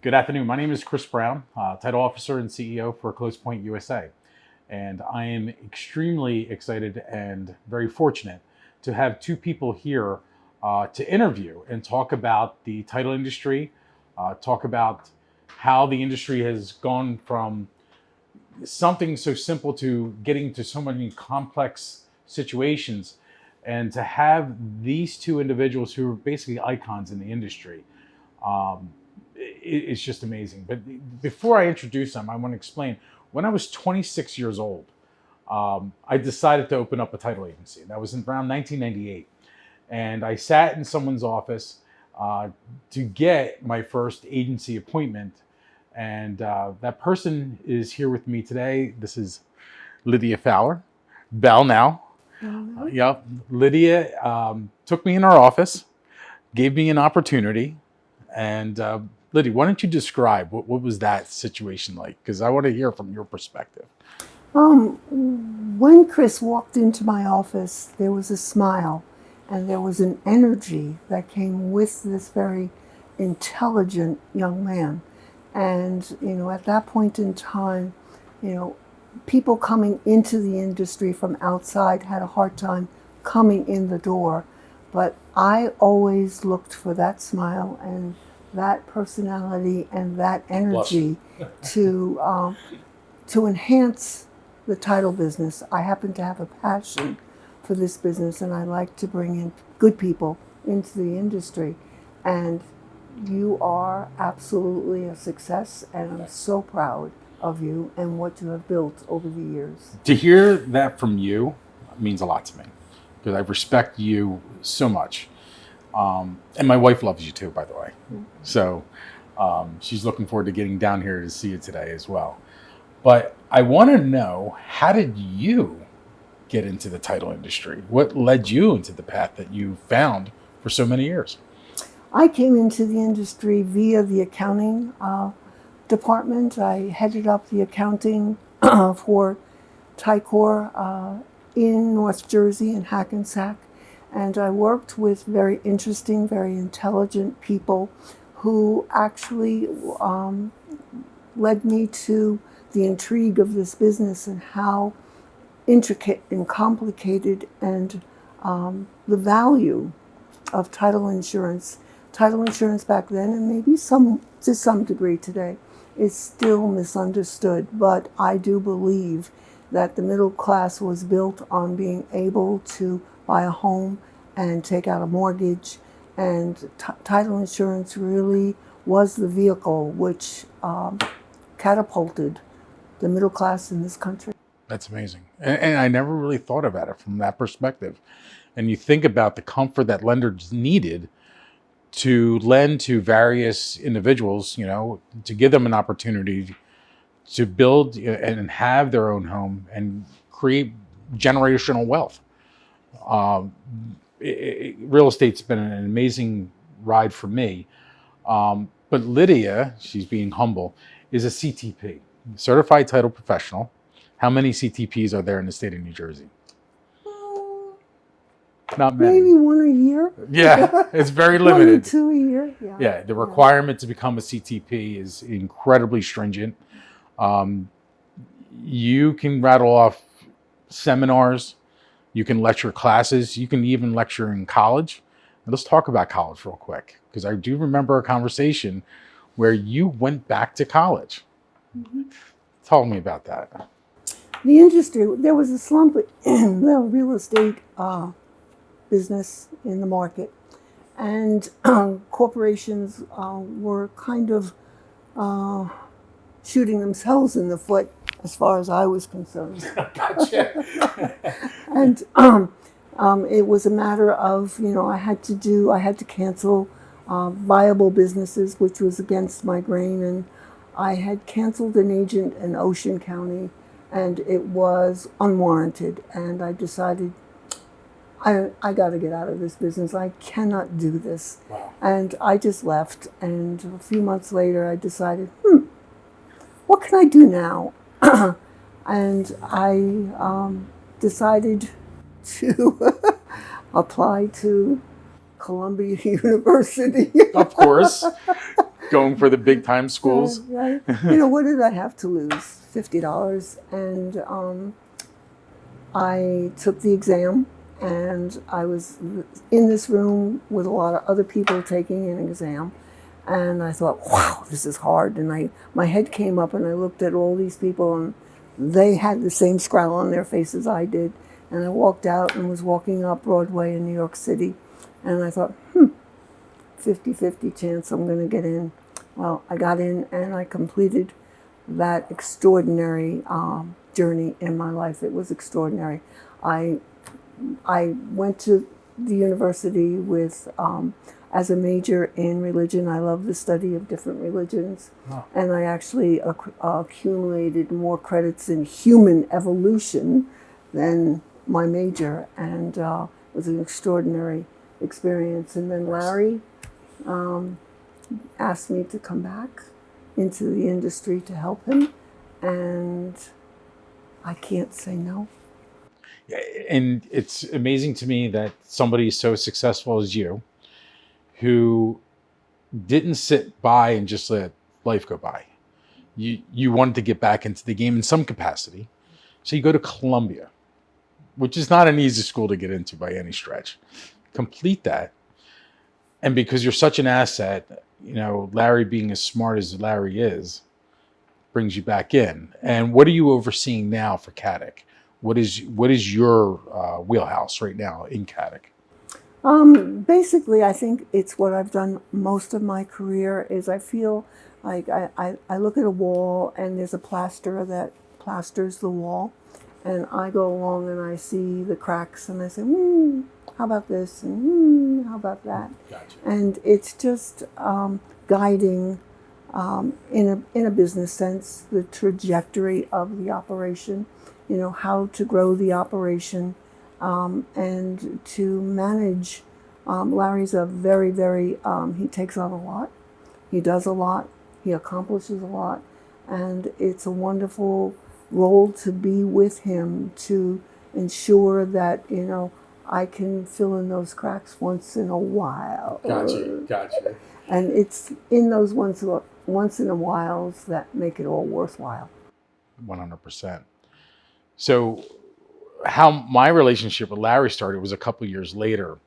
Good afternoon. My name is Chris Brown, Title Officer and CEO for ClosePoint USA. And I am extremely excited and very fortunate to have two people here to interview and talk about the title industry, talk about how the industry has gone from something so simple to getting to so many complex situations, and to have these two individuals who are basically icons in the industry. It's just amazing. But before I introduce them, I want to explain. When I was 26 years old, I decided to open up a title agency. That was in around 1998. And I sat in someone's office to get my first agency appointment. And that person is here with me today. This is Lydia Bell now. Yep. Lydia took me in her office, gave me an opportunity. And Lydia, why don't you describe what was that situation like? Because I want to hear from your perspective. When Chris walked into my office, there was a smile and there was an energy that came with this very intelligent young man. And, at that point in time, people coming into the industry from outside had a hard time coming in the door. But I always looked for that smile and that personality and that energy to enhance the title business. I happen to have a passion for this business, and I like to bring in good people into the industry. And you are absolutely a success, and I'm so proud of you and what you have built over the years. To hear that from you means a lot to me, because I respect you so much. And my wife loves you too, by the way. So she's looking forward to getting down here to see you today as well. But I want to know, how did you get into the title industry? What led you into the path that you found for so many years? I came into the industry via the accounting department. I headed up the accounting for Ticor in North Jersey in Hackensack. And I worked with very interesting, very intelligent people who actually led me to the intrigue of this business and how intricate and complicated and the value of title insurance. Title insurance back then, and maybe to some degree today, is still misunderstood. But I do believe that the middle class was built on being able to buy a home and take out a mortgage, and title insurance really was the vehicle which catapulted the middle class in this country. That's amazing. And I never really thought about it from that perspective. And you think about the comfort that lenders needed to lend to various individuals, to give them an opportunity to build and have their own home and create generational wealth. Real estate's been an amazing ride for me. But Lydia, she's being humble, is a CTP, Certified Title Professional. How many CTPs are there in the state of New Jersey? Not many. Maybe one a year. Yeah, it's very limited. 1 or 2 a year. Yeah, the requirement to become a CTP is incredibly stringent. You can rattle off seminars, you can lecture classes, you can even lecture in college. And let's talk about college real quick, because I do remember a conversation where you went back to college. Mm-hmm. Talk to me about that. The industry, there was a slump in the real estate business in the market, and corporations were kind of shooting themselves in the foot as far as I was concerned. Gotcha. And it was a matter of, I had to cancel viable businesses, which was against my grain, and I had canceled an agent in Ocean County, and it was unwarranted, and I decided I got to get out of this business. I cannot do this. Wow. And I just left. And a few months later, I decided, what can I do now? And I decided to apply to Columbia University. Of course. going for the big time schools. Right. You know, what did I have to lose? $50. And I took the exam, and I was in this room with a lot of other people taking an exam. And I thought, wow, this is hard. And my head came up, and I looked at all these people, and they had the same scowl on their faces I did. And I walked out and was walking up Broadway in New York City. And I thought, 50-50 chance I'm going to get in. Well, I got in, and I completed that extraordinary journey in my life. It was extraordinary. I went to the university with as a major in religion. I love the study of different religions. Wow. And I actually accumulated more credits in human evolution than my major, and it was an extraordinary experience. And then Larry asked me to come back into the industry to help him, and I can't say no. And it's amazing to me that somebody so successful as you, who didn't sit by and just let life go by. You wanted to get back into the game in some capacity. So you go to Columbia, which is not an easy school to get into by any stretch. Complete that. And because you're such an asset, you know, Larry being as smart as Larry is, brings you back in. And what are you overseeing now for CATIC? What is your wheelhouse right now in CATIC? Basically, I think it's what I've done most of my career. Is I feel like I look at a wall, and there's a plasterer that plasters the wall, and I go along and I see the cracks, and I say, how about this, and how about that? Gotcha. And it's just guiding, in a business sense, the trajectory of the operation. You know, how to grow the operation, and to manage. Larry's a very, very, he takes on a lot. He does a lot. He accomplishes a lot. And it's a wonderful role to be with him, to ensure that, you know, I can fill in those cracks once in a while. Gotcha. And it's in those once in a whiles that make it all worthwhile. 100%. So how my relationship with Larry started was a couple of years later.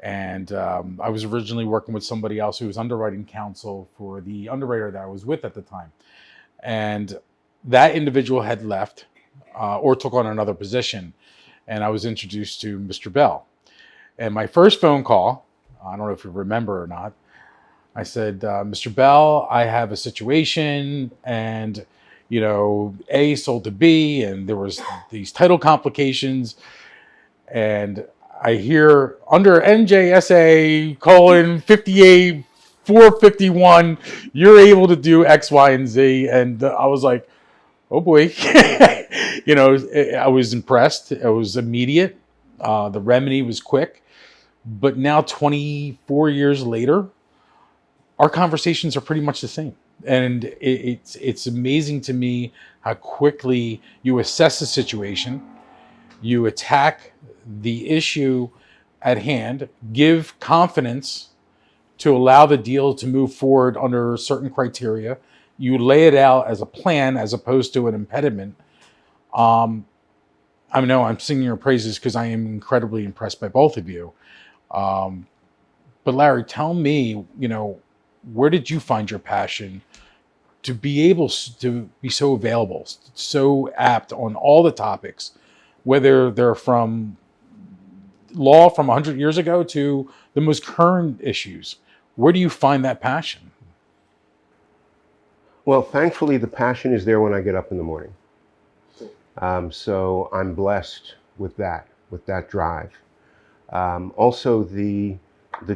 And I was originally working with somebody else who was underwriting counsel for the underwriter that I was with at the time. And that individual had left or took on another position. And I was introduced to Mr. Bell. And my first phone call, I don't know if you remember or not, I said, Mr. Bell, I have a situation, and you know, A sold to B, and there was these title complications, and I hear under NJSA colon 58 451, you're able to do X, Y, and Z, and I was like, oh boy, you know, I was impressed. It was immediate. The remedy was quick, but now 24 years later, our conversations are pretty much the same. And it's amazing to me how quickly you assess the situation, you attack the issue at hand, give confidence to allow the deal to move forward under certain criteria. You lay it out as a plan as opposed to an impediment. I know I'm singing your praises because I am incredibly impressed by both of you. But Larry, tell me, you know, where did you find your passion to be able to be so available, so apt on all the topics, whether they're from law from 100 years ago to the most current issues? Where do you find that passion? Well, thankfully, the passion is there when I get up in the morning. So I'm blessed with that drive. Also, the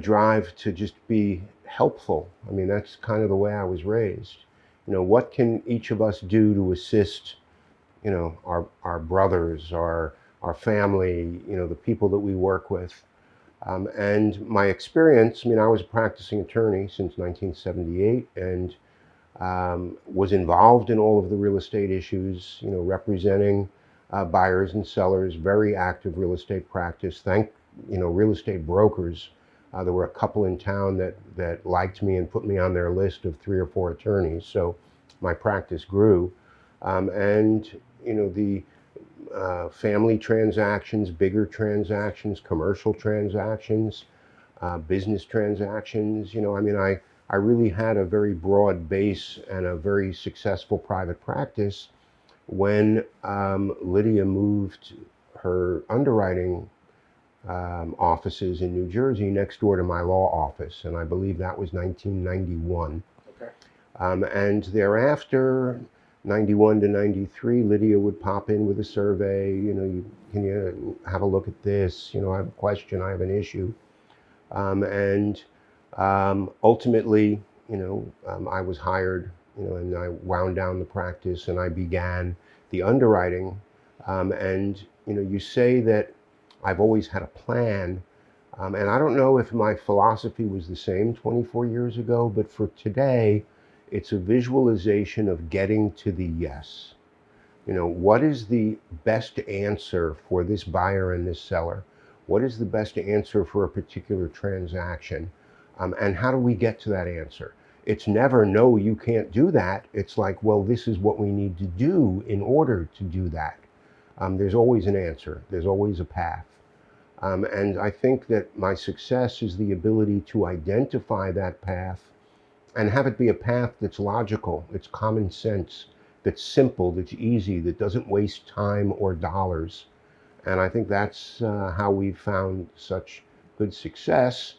drive to just be helpful. I mean, that's kind of the way I was raised. You know, what can each of us do to assist, you know, our brothers, our family, you know, the people that we work with. And my experience, I mean, I was a practicing attorney since 1978 and was involved in all of the real estate issues, you know, representing buyers and sellers, very active real estate practice. Real estate brokers There were a couple in town that liked me and put me on their list of 3 or 4 attorneys. So my practice grew. And, the family transactions, bigger transactions, commercial transactions, business transactions. I really had a very broad base and a very successful private practice when Lydia moved her underwriting offices in New Jersey next door to my law office, and I believe that was 1991. Okay. And thereafter, 91 to 93, Lydia would pop in with a survey. Can you have a look at this? I have a question, I have an issue. And ultimately, I was hired, and I wound down the practice and I began the underwriting. And, you say that I've always had a plan. And I don't know if my philosophy was the same 24 years ago, but for today, it's a visualization of getting to the yes. What is the best answer for this buyer and this seller? What is the best answer for a particular transaction? And how do we get to that answer? It's never, no, you can't do that. It's like, well, this is what we need to do in order to do that. There's always an answer. There's always a path. And I think that my success is the ability to identify that path and have it be a path that's logical, that's common sense, that's simple, that's easy, that doesn't waste time or dollars. And I think that's how we've found such good success.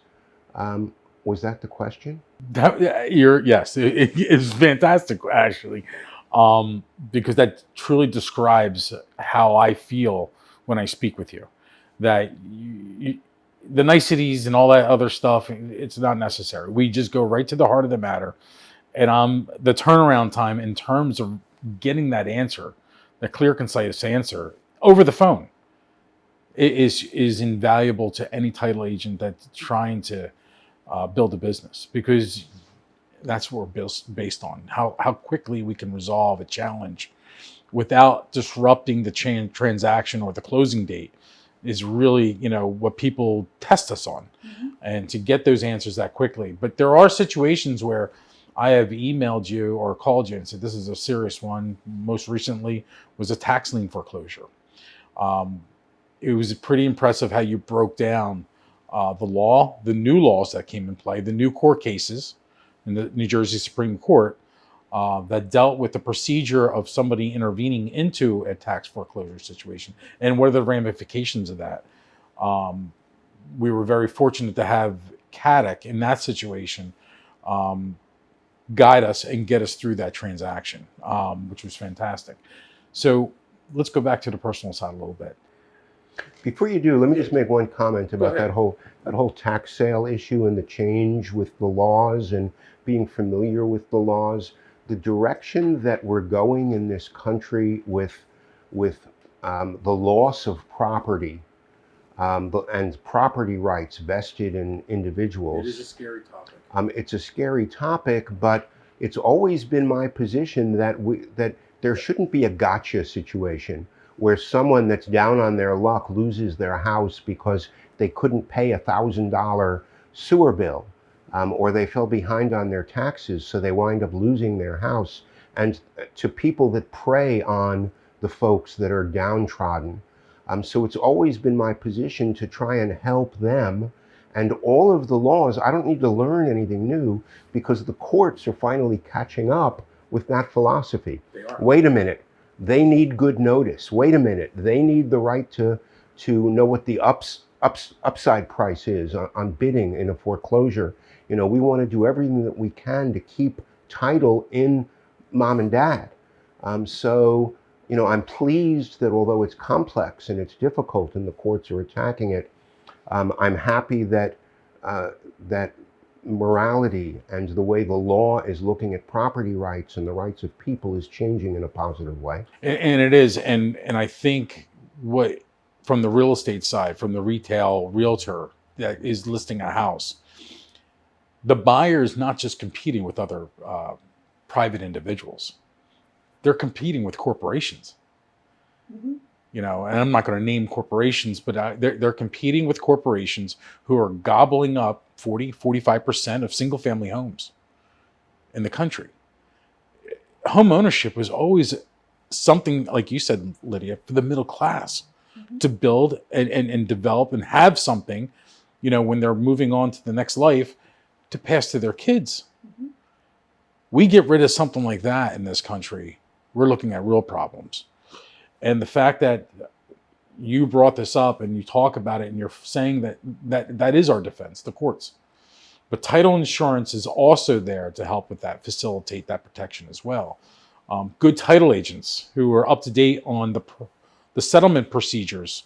Was that the question? Yes, it's fantastic, actually, because that truly describes how I feel when I speak with you. That the niceties and all that other stuff, it's not necessary. We just go right to the heart of the matter. And the turnaround time in terms of getting that answer, the clear, concise answer over the phone, is invaluable to any title agent that's trying to build a business, because that's what we're based on. How quickly we can resolve a challenge without disrupting the transaction or the closing date is really, what people test us on. Mm-hmm. And to get those answers that quickly. But there are situations where I have emailed you or called you and said, this is a serious one. Most recently was a tax lien foreclosure. It was pretty impressive how you broke down the new laws that came in play, the new court cases in the New Jersey Supreme Court that dealt with the procedure of somebody intervening into a tax foreclosure situation and what are the ramifications of that. We were very fortunate to have CATIC in that situation guide us and get us through that transaction, which was fantastic. So let's go back to the personal side a little bit. Before you do, let me just make one comment about that whole tax sale issue and the change with the laws and being familiar with the laws. The direction that we're going in this country with the loss of property and property rights vested in individuals. It is a scary topic. It's a scary topic, but it's always been my position that there shouldn't be a gotcha situation where someone that's down on their luck loses their house because they couldn't pay $1,000 sewer bill, or they fell behind on their taxes, so they wind up losing their house. And to people that prey on the folks that are downtrodden. So it's always been my position to try and help them. And all of the laws, I don't need to learn anything new because the courts are finally catching up with that philosophy. They are. Wait a minute. They need good notice. Wait a minute. They need the right to know what the upside price is on bidding in a foreclosure. We want to do everything that we can to keep title in mom and dad. So I'm pleased that although it's complex and it's difficult and the courts are attacking it, I'm happy that that morality and the way the law is looking at property rights and the rights of people is changing in a positive way. And it is. And I think from the real estate side, from the retail realtor that is listing a house, the buyer is not just competing with other private individuals. They're competing with corporations. Mm-hmm. You know, and I'm not going to name corporations, but they're competing with corporations who are gobbling up 45% of single family homes in the country. Home ownership was always something, like you said, Lydia, for the middle class to build and develop and have something, you know, when they're moving on to the next life to pass to their kids. We get rid of something like that in this country, we're looking at real problems. And the fact that you brought this up and you talk about it and you're saying that is our defense, the courts. But title insurance is also there to help with that, facilitate that protection as well. Good title agents who are up to date on the settlement procedures,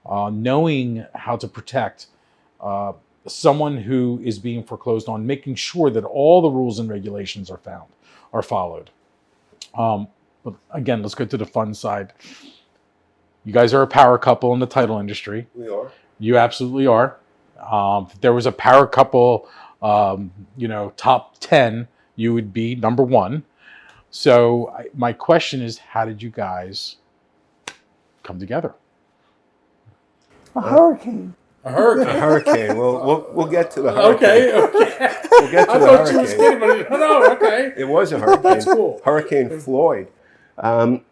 knowing how to protect someone who is being foreclosed on, making sure that all the rules and regulations are followed. But again, let's go to the fun side. You guys are a power couple in the title industry. We are. You absolutely are. If there was a power couple, top 10, you would be number one. So my question is, how did you guys come together? A hurricane. A hurricane. A hurricane. We'll get to the hurricane. Okay. We'll get to the hurricane. You was kidding, but no, okay. It was a hurricane. That's cool. Hurricane Floyd.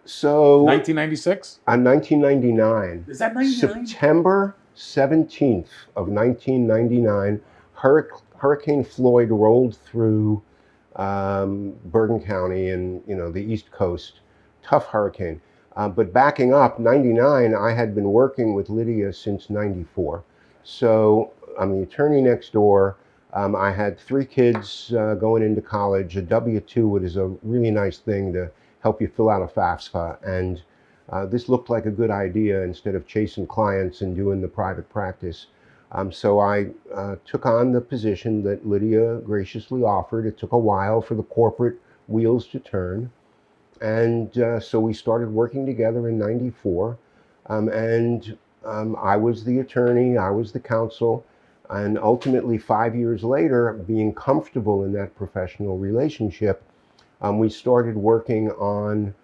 So 1996? 1999. Is that 99? September 17th of 1999, Hurricane Floyd rolled through Bergen County and the East Coast. Tough hurricane. But backing up, 99, I had been working with Lydia since 94. So I'm the attorney next door. I had 3 kids going into college. A W-2 is a really nice thing to help you fill out a FAFSA. And this looked like a good idea instead of chasing clients and doing the private practice. So I took on the position that Lydia graciously offered. It took a while for the corporate wheels to turn. And so we started working together in 94. I was the attorney, I was the counsel. And ultimately, 5 years later, being comfortable in that professional relationship, we started working on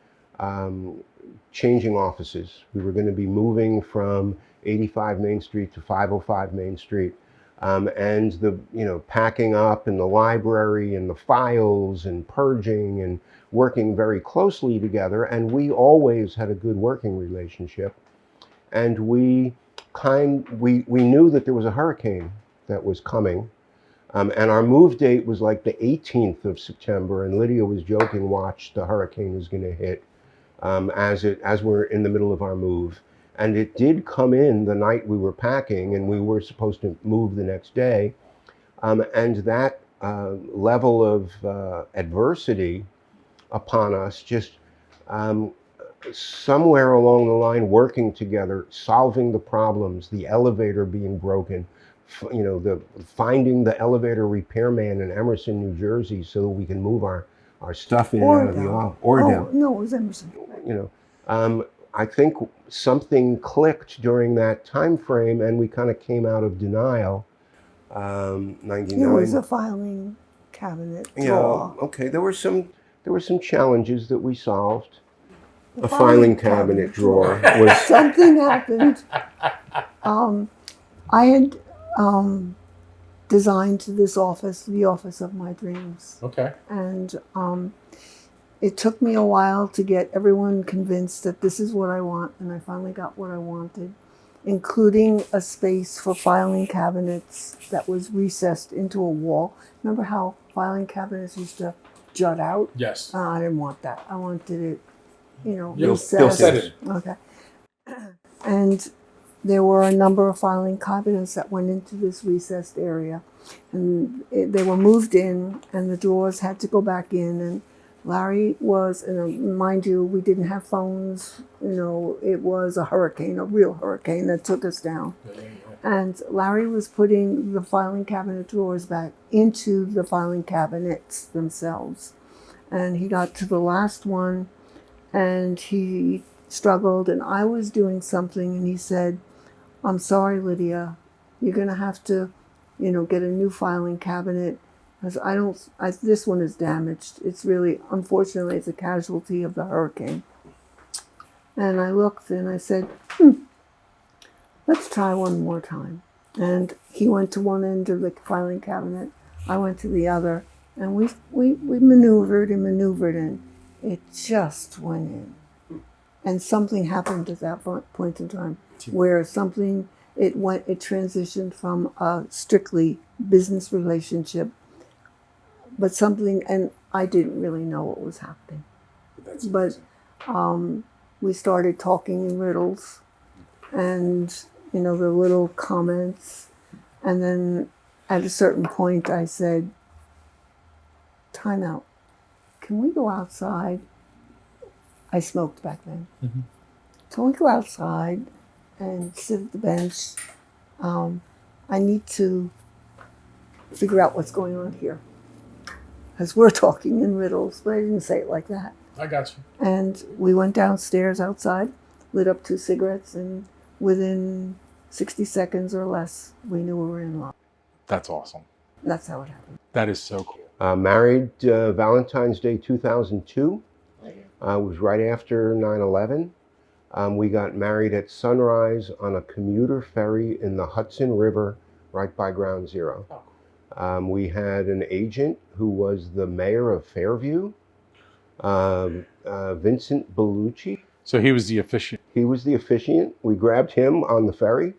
changing offices. We were going to be moving from 85 Main Street to 505 Main Street. And the packing up in the library and the files and purging and working very closely together. And we always had a good working relationship. And we knew that there was a hurricane that was coming. And our move date was like the 18th of September. And Lydia was joking, watch, the hurricane is going to hit as we're in the middle of our move. And it did come in the night we were packing, and we were supposed to move the next day. And that level of adversity upon us, just somewhere along the line, working together, solving the problems, the elevator being broken, finding the elevator repairman in Emerson, New Jersey, so that we can move our stuff in and out of the office. Oh, no, it was Emerson. I think something clicked during that time frame, and we kind of came out of denial. 99. It was a filing cabinet drawer. Okay. There were some challenges that we solved. A filing cabinet drawer was something happened. I had designed this office, the office of my dreams. Okay. And it took me a while to get everyone convinced that this is what I want, and I finally got what I wanted, including a space for filing cabinets that was recessed into a wall. Remember how filing cabinets used to jut out? Yes. I didn't want that. I wanted it, recessed. Okay. And there were a number of filing cabinets that went into this recessed area, and they were moved in, and the drawers had to go back in. And Larry was, mind you, we didn't have phones. It was a hurricane, a real hurricane that took us down. And Larry was putting the filing cabinet drawers back into the filing cabinets themselves. And he got to the last one, and he struggled, and I was doing something, and he said, "I'm sorry, Lydia, you're going to have to, get a new filing cabinet. Because this one is damaged. It's really, unfortunately, it's a casualty of the hurricane." And I looked and I said, let's try one more time. And he went to one end of the filing cabinet. I went to the other. And we maneuvered and it just went in. And something happened at that point in time where it transitioned from a strictly business relationship, but something, and I didn't really know what was happening. But we started talking in riddles and, the little comments. And then at a certain point I said, time out. Can we go outside? I smoked back then. Mm-hmm. Can we go outside and sit at the bench? I need to figure out what's going on here. Because we're talking in riddles, but I didn't say it like that. I got you. And we went downstairs outside, lit up 2 cigarettes, and within 60 seconds or less, we knew we were in love. That's awesome. That's how it happened. That is so cool. Married Valentine's Day 2002. It was right after 9/11. We got married at sunrise on a commuter ferry in the Hudson River right by Ground Zero. We had an agent who was the mayor of Fairview, Vincent Bellucci. So he was the officiant. He was the officiant. We grabbed him on the ferry.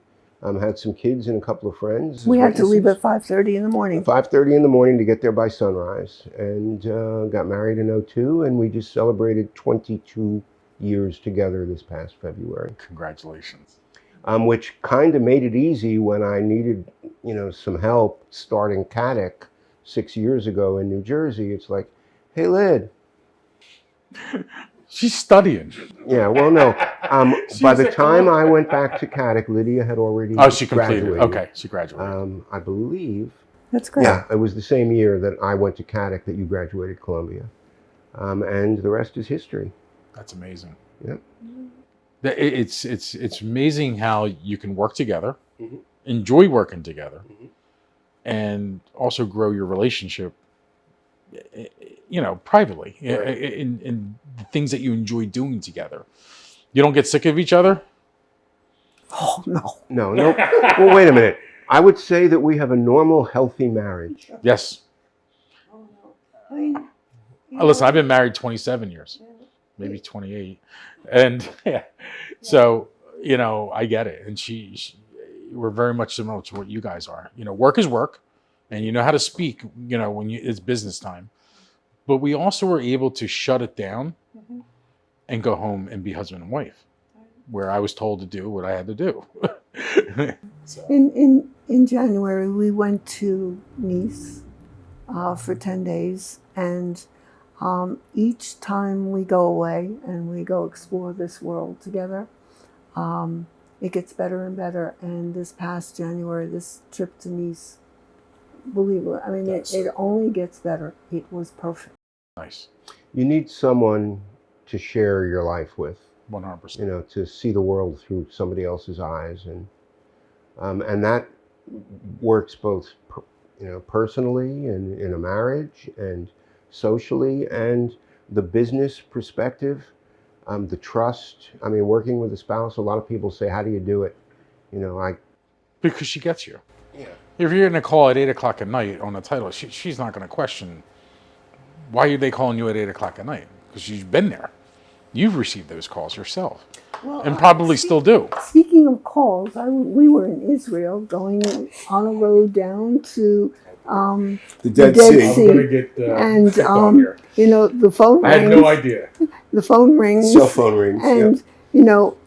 Had some kids and a couple of friends. We had to leave at 5:30 in the morning. 5:30 in the morning to get there by sunrise, and got married in 2002, and we just celebrated 22 years together this past February. Congratulations. Which kind of made it easy when I needed, some help starting CATIC 6 years ago in New Jersey. It's like, hey, Lyd. She's studying. Yeah, well, no. By the time I went back to CATIC, Lydia had already she completed. graduated. Okay, she graduated. I believe. That's great. Yeah, it was the same year that I went to CATIC that you graduated Columbia. And the rest is history. That's amazing. Yep. It's amazing how you can work together, enjoy working together, and also grow your relationship, privately, in the things that you enjoy doing together. You don't get sick of each other? Oh, no. No. Well, wait a minute. I would say that we have a normal, healthy marriage. Yes. I mean, Listen, I've been married 27 years, maybe 28. And so, I get it. And she we're very much similar to what you guys are. Work is work, and you know how to speak, when it's business time. But we also were able to shut it down and go home and be husband and wife, where I was told to do what I had to do. So. In January, we went to Nice for 10 days. And each time we go away and we go explore this world together, it gets better and better. And this past January, this trip to Nice, believe it, I mean, it only gets better. It was perfect. Nice. You need someone to share your life with. 100%. To see the world through somebody else's eyes, and that works both, personally and in a marriage, and socially, and the business perspective, the trust. I mean, working with a spouse, a lot of people say, "How do you do it?" Because she gets you. Yeah. If you're getting a call at 8:00 at night on the title, she's not going to question. Why are they calling you at 8:00 at night? Because she's been there. You've received those calls yourself, and probably still do. Speaking of calls, we were in Israel going on a road down to The Dead Sea. I'm going to get And here. the phone rings. I had no idea. The phone rings. Cell phone rings. And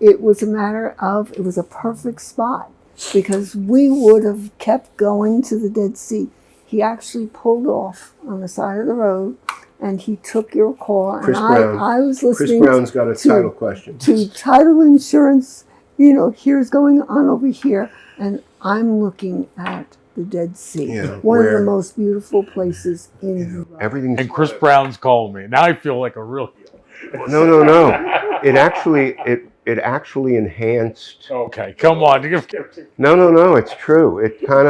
it was a matter of, it was a perfect spot because we would have kept going to the Dead Sea. He actually pulled off on the side of the road and he took your call. Chris and Brown. I was listening. Chris Brown's got a title question. To title insurance, here's going on over here. And I'm looking at the Dead Sea. Yeah, one of where- the most beautiful places in the world. Everything's And Chris Brown's calling me. Now I feel like a real heel. No. It actually enhanced. Okay, come on. No. It's true. It kind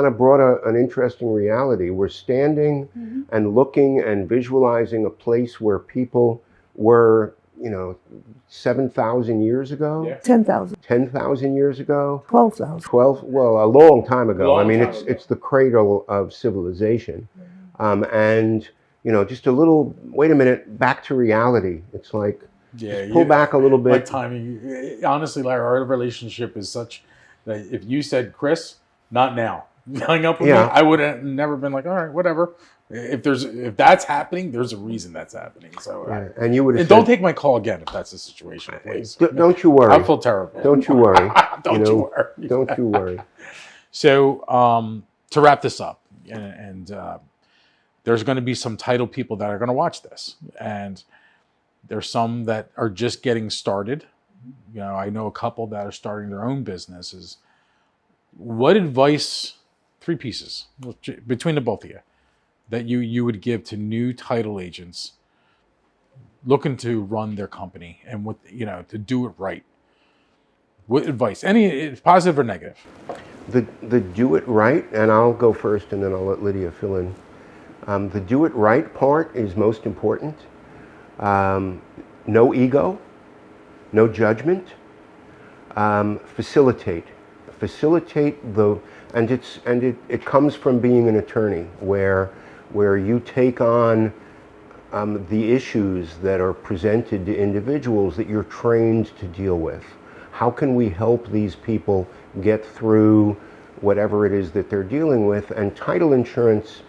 of brought an interesting reality. We're standing and looking and visualizing a place where people were, know, 7,000 years ago, Yeah. 10,000, 10,000 years ago, 12,000. 12, well, a long time ago. I Long mean, time it's ago. it's the cradle of civilization. And, you know, just a little, wait a minute, back to reality. It's like, Yeah, pull back a little my bit. timing. Honestly, Larry, our relationship is such that if you said, Chris, not now, hung up with me, Yeah. I would have never been like, all right, whatever. If that's happening, there's a reason that's happening. So, Yeah, and you would have and said, don't take my call again if that's the situation, please. Don't you worry. I feel terrible. Don't you worry. Don't you worry. Don't you worry. So, to wrap this up, and there's going to be some title people that are going to watch this, and there's some that are just getting started. You know, I know a couple that are starting their own businesses. What advice, 3 pieces between the both of you, that you would give to new title agents looking to run their company and what, you know, to do it right? What advice? Any positive or negative? The do it right, and I'll go first and then I'll let Lydia fill in. The do it right part is most important. No ego, no judgment. Facilitate it comes from being an attorney where you take on the issues that are presented to individuals that you're trained to deal with. How can we help these people get through whatever it is that they're dealing with? And title insurance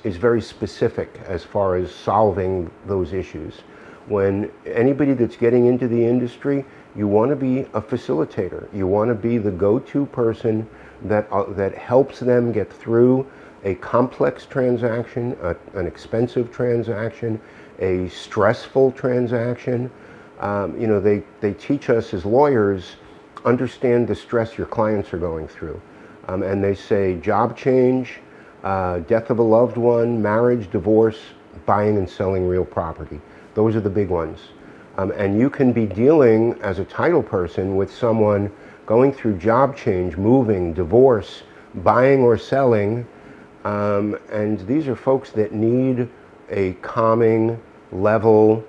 is very specific as far as solving those issues. When anybody that's getting into the industry, you want to be a facilitator. You want to be the go-to person that helps them get through a complex transaction, an expensive transaction, a stressful transaction. You know, they teach us as lawyers, understand the stress your clients are going through. And they say job change, death of a loved one, marriage, divorce, buying and selling real property. Those are the big ones. And you can be dealing as a title person with someone going through job change, moving, divorce, buying or selling. And these are folks that need a calming, level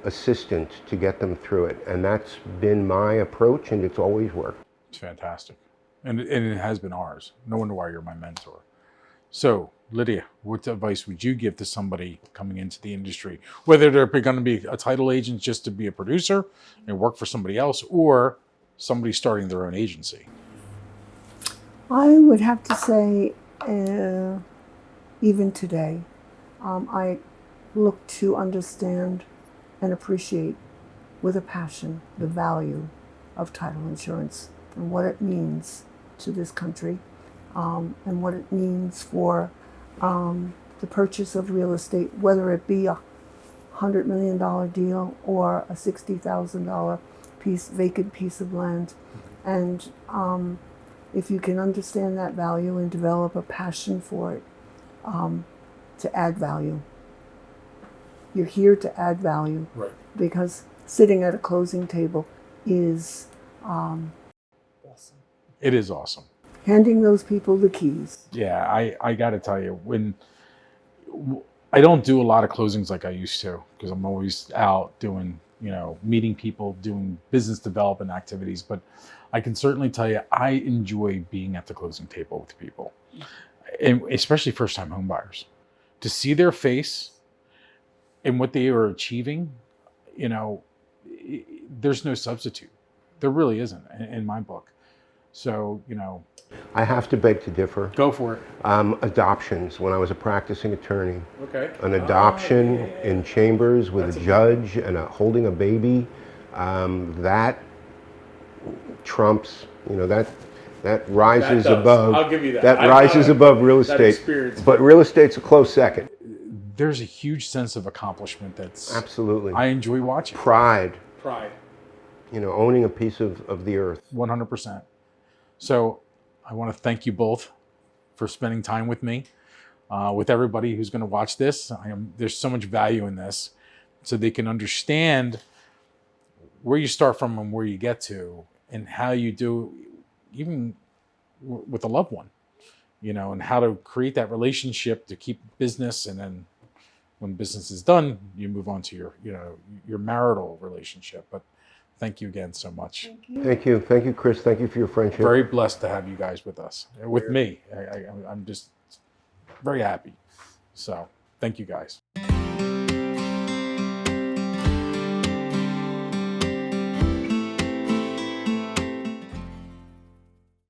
assistant to get them through it. And that's been my approach, and it's always worked. It's fantastic. And it has been ours. No wonder why you're my mentor. So, Lydia, what advice would you give to somebody coming into the industry, whether they're going to be a title agent just to be a producer and work for somebody else, or somebody starting their own agency? I would have to say, even today, I look to understand and appreciate with a passion the value of title insurance and what it means to this country, and what it means for the purchase of real estate, whether it be a $100 million deal or a $60,000 vacant piece of land. And if you can understand that value and develop a passion for it, to add value. You're here to add value. Right. Because sitting at a closing table is Awesome. It is awesome. handing those people the keys. Yeah, I got to tell you, when I don't do a lot of closings like I used to, because I'm always out doing, you know, meeting people, doing business development activities. But I can certainly tell you, I enjoy being at the closing table with people, and especially first-time home buyers, to see their face and what they are achieving. You know, there's no substitute. There really isn't in my book. So, you know, I have to beg to differ. go for it. Adoptions, when I was a practicing attorney. Okay. An adoption in chambers with a judge and holding a baby, that trumps, you know, that rises That does. above. I'll give you that. That I rises know above real that estate. experience. But real estate's a close second. There's a huge sense of accomplishment that's Absolutely. I enjoy watching. Pride, Pride. you know, owning a piece of the earth. 100%. So I want to thank you both for spending time with me, with everybody who's going to watch this. There's so much value in this, so they can understand where you start from and where you get to, and how you do, even with a loved one, you know, and how to create that relationship to keep business, and then, when business is done, you move on to your, your marital relationship. But thank you again so much. Thank you, Chris. Thank you for your friendship. Very blessed to have you guys with us, with me. I'm just very happy. So thank you guys.